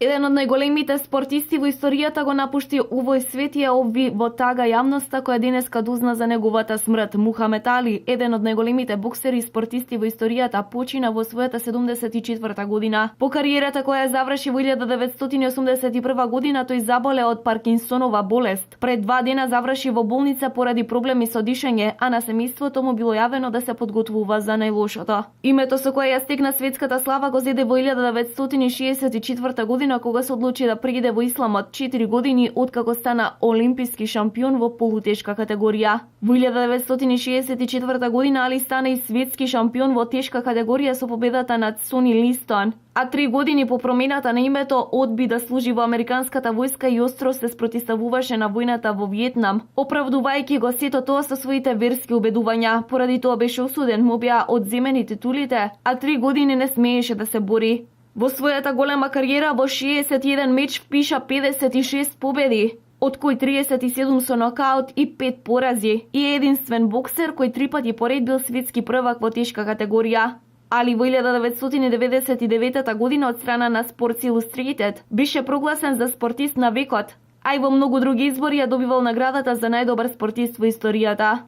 Еден од најголемите спортисти во историјата го напушти овој свет и ја обви во тага јавноста која денеска дозна за неговата смрт. Мухамед Али, еден од најголемите боксери и спортисти во историјата, почина во својата 74 година. По кариерата која ја заврши во 1981 година, тој заболе од Паркинсонова болест. Пред 2 дена заврши во болница поради проблеми со дишење, а на семејството му било јавено да се подготвува за најлошото. Името со кое ја стекна светската слава го зеде во 1964 година, кога се одлучи да преиде во исламот, 4 години откако стана олимписки шампион во полутешка категорија. Во 1964 година Али стана и светски шампион во тешка категорија со победата над Сони Листон, а 3 години по промената на името одби да служи во американската војска и остро се спротивставуваше на војната во Виетнам, оправдувајќи го сето тоа со своите верски убедувања. Поради тоа беше осуден, му беа одземени титулите, а 3 години не смееше да се бори. Во својата голема кариера во 61 меч впиша 56 победи, од кои 37 со нокаут и 5 порази, и е единствен боксер кој 3 пати поред бил светски првак во тешка категорија. Али во 1999 година од страна на Sports Illustrated беше прогласен за спортист на векот, а и во многу други избори ја добивал наградата за најдобар спортист во историјата.